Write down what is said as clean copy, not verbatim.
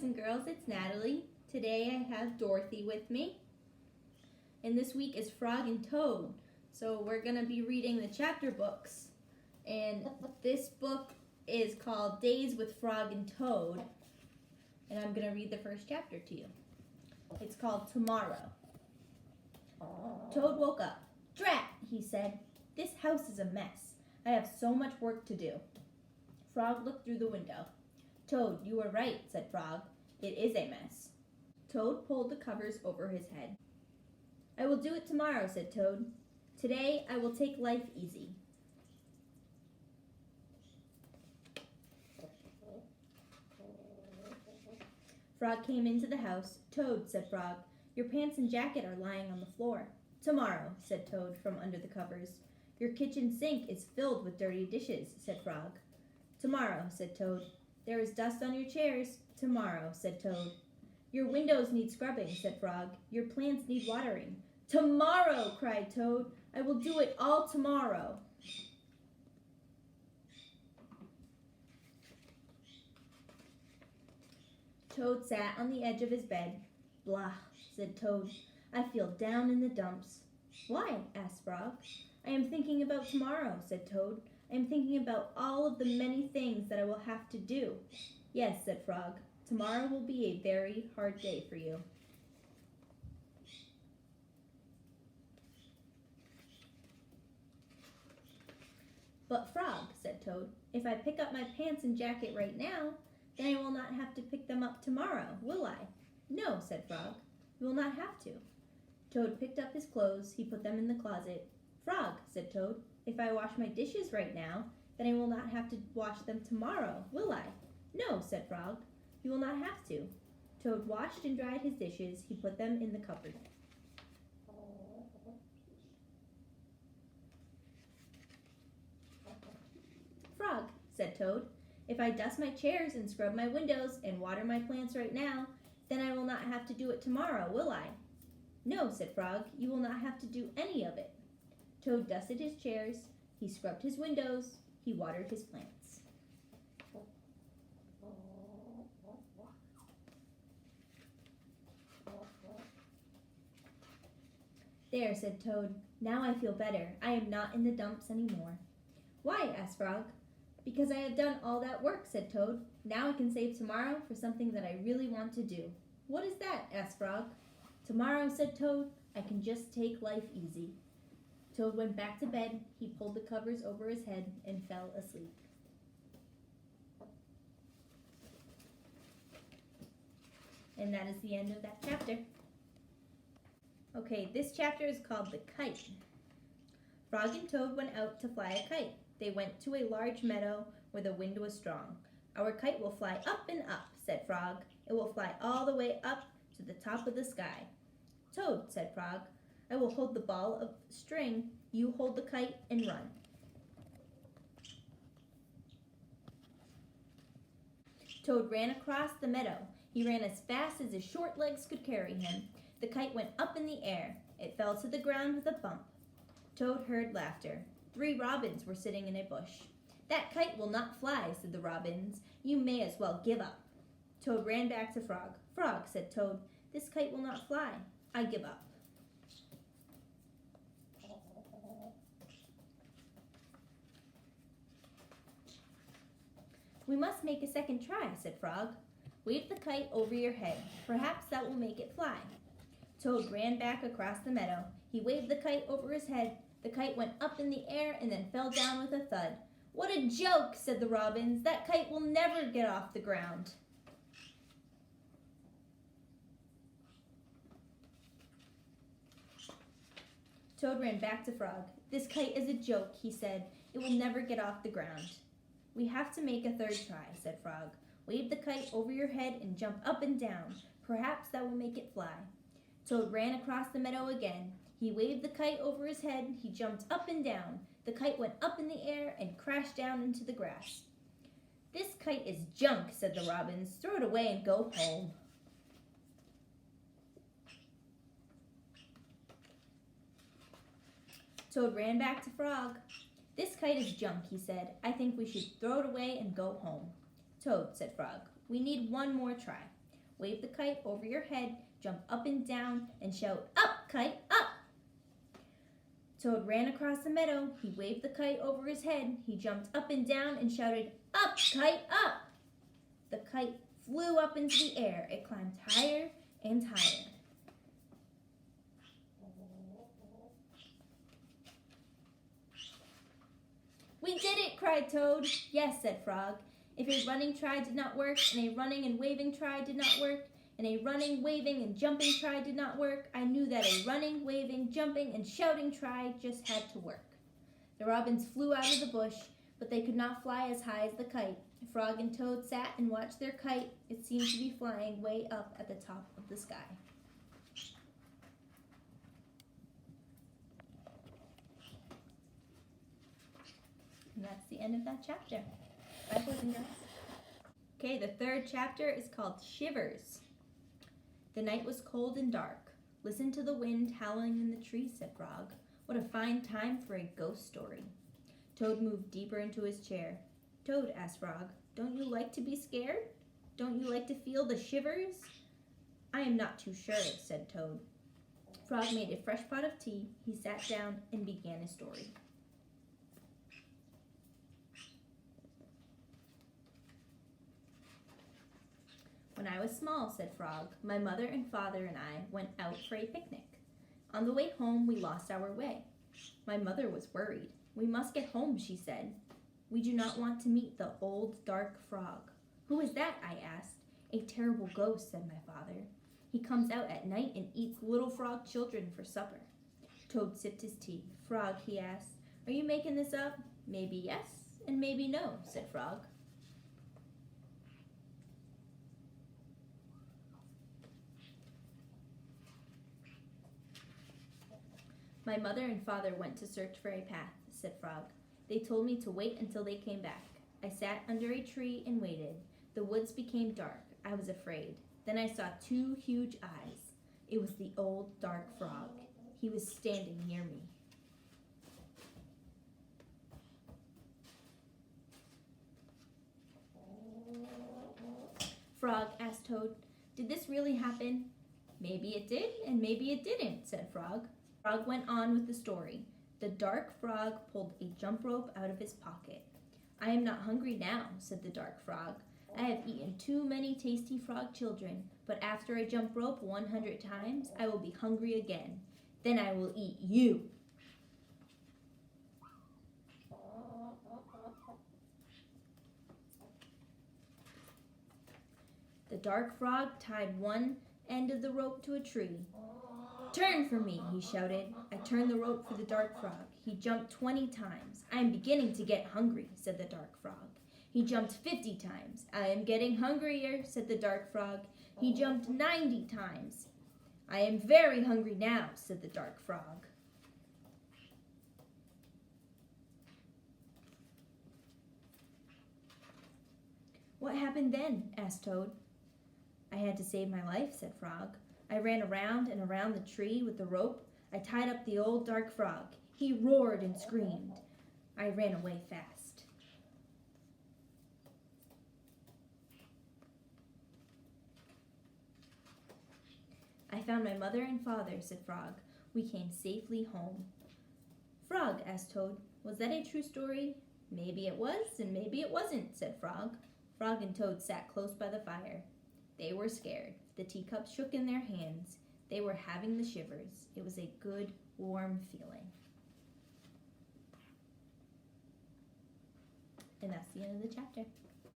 boys and girls, it's Natalie. Today I have Dorothy with me. And this week is Frog and Toad. So we're going to be reading the chapter books. And this book is called Days with Frog and Toad. And I'm going to read the first chapter to you. It's called Tomorrow. Toad woke up. "Drat," he said. "This house is a mess. I have so much work to do." Frog looked through the window. "Toad, you were right," said Frog. "It is a mess." Toad pulled the covers over his head. "I will do it tomorrow," said Toad. "Today I will take life easy." Frog came into the house. "Toad," said Frog, "your pants and jacket are lying on the floor." "Tomorrow," said Toad from under the covers. "Your kitchen sink is filled with dirty dishes," said Frog. "Tomorrow," said Toad. "There is dust on your chairs." "Tomorrow," said Toad. "Your windows need scrubbing," said Frog. "Your plants need watering." "Tomorrow!" cried Toad. "I will do it all tomorrow." Toad sat on the edge of his bed. "Blah," said Toad. "I feel down in the dumps." "Why?" asked Frog. "I am thinking about tomorrow," said Toad. "I am thinking about all of the many things that I will have to do." "Yes," said Frog. "Tomorrow will be a very hard day for you." "But Frog," said Toad, "if I pick up my pants and jacket right now, then I will not have to pick them up tomorrow, will I?" "No," said Frog. "You will not have to." Toad picked up his clothes. He put them in the closet. "Frog," said Toad, "if I wash my dishes right now, then I will not have to wash them tomorrow, will I?" "No," said Frog. "You will not have to." Toad washed and dried his dishes. He put them in the cupboard. "Frog," said Toad, "if I dust my chairs and scrub my windows and water my plants right now, then I will not have to do it tomorrow, will I?" "No," said Frog, "you will not have to do any of it." Toad dusted his chairs. He scrubbed his windows. He watered his plants. "There," said Toad. "Now I feel better. I am not in the dumps anymore." "Why?" asked Frog. "Because I have done all that work," said Toad. "Now I can save tomorrow for something that I really want to do." "What is that?" asked Frog. "Tomorrow," said Toad, "I can just take life easy." Toad went back to bed. He pulled the covers over his head and fell asleep. And that is the end of that chapter. Okay, this chapter is called The Kite. Frog and Toad went out to fly a kite. They went to a large meadow where the wind was strong. "Our kite will fly up and up," said Frog. "It will fly all the way up to the top of the sky." "Toad," said Frog, "I will hold the ball of string. You hold the kite and run." Toad ran across the meadow. He ran as fast as his short legs could carry him. The kite went up in the air. It fell to the ground with a bump. Toad heard laughter. 3 robins were sitting in a bush. "That kite will not fly," said the robins. "You may as well give up." Toad ran back to Frog. "Frog," said Toad, "this kite will not fly. I give up." "We must make a second try," said Frog. "Wave the kite over your head. Perhaps that will make it fly." Toad ran back across the meadow. He waved the kite over his head. The kite went up in the air and then fell down with a thud. "What a joke," said the robins. "That kite will never get off the ground." Toad ran back to Frog. "This kite is a joke," he said. "It will never get off the ground." "We have to make a third try," said Frog. "Wave the kite over your head and jump up and down. Perhaps that will make it fly." Toad ran across the meadow again. He waved the kite over his head. He jumped up and down. The kite went up in the air and crashed down into the grass. "This kite is junk," said the robins. "Throw it away and go home." Toad ran back to Frog. "This kite is junk," he said. "I think we should throw it away and go home." "Toad," said Frog, "we need one more try." Wave the kite over your head, jump up and down, and shout, "Up, kite, up!" Toad ran across the meadow. He waved the kite over his head. He jumped up and down and shouted, "Up, kite, up!" The kite flew up into the air. It climbed higher and higher. "We did it!" cried Toad. "Yes," said Frog. "If a running try did not work, and a running and waving try did not work, and a running, waving, and jumping try did not work, I knew that a running, waving, jumping, and shouting try just had to work." The robins flew out of the bush, but they could not fly as high as the kite. Frog and Toad sat and watched their kite. It seemed to be flying way up at the top of the sky. And that's the end of that chapter. Bye, boys and girls. Okay, the third chapter is called Shivers. The night was cold and dark. "Listen to the wind howling in the trees," said Frog. "What a fine time for a ghost story." Toad moved deeper into his chair. "Toad," asked Frog, "don't you like to be scared? Don't you like to feel the shivers?" "I am not too sure," said Toad. Frog made a fresh pot of tea. He sat down and began his story. "When I was small," said Frog, "my mother and father and I went out for a picnic. On the way home, we lost our way. My mother was worried. 'We must get home,' she said. 'We do not want to meet the old dark frog.' 'Who is that?' I asked. 'A terrible ghost,' said my father. 'He comes out at night and eats little frog children for supper.'" Toad sipped his tea. "Frog," he asked, "are you making this up?" "Maybe yes, and maybe no," said Frog. "My mother and father went to search for a path," said Frog. "They told me to wait until they came back. I sat under a tree and waited. The woods became dark. I was afraid. Then I saw two huge eyes. It was the old dark frog. He was standing near me." "Frog," asked Toad, "did this really happen?" "Maybe it did, and maybe it didn't," said Frog. Frog went on with the story. The dark frog pulled a jump rope out of his pocket. "I am not hungry now," said the dark frog. "I have eaten too many tasty frog children, but after I jump rope 100 times, I will be hungry again. Then I will eat you." The dark frog tied one end of the rope to a tree. "Turn for me," he shouted. I turned the rope for the dark frog. He jumped 20 times. "I am beginning to get hungry," said the dark frog. He jumped 50 times. "I am getting hungrier," said the dark frog. He jumped 90 times. "I am very hungry now," said the dark frog. "What happened then?" asked Toad. "I had to save my life," said Frog. "I ran around and around the tree with the rope. I tied up the old dark frog. He roared and screamed. I ran away fast." "I found my mother and father," said Frog. "We came safely home." "Frog," asked Toad, "was that a true story?" "Maybe it was, and maybe it wasn't," said Frog. Frog and Toad sat close by the fire. They were scared. The teacups shook in their hands. They were having the shivers. It was a good, warm feeling. And that's the end of the chapter.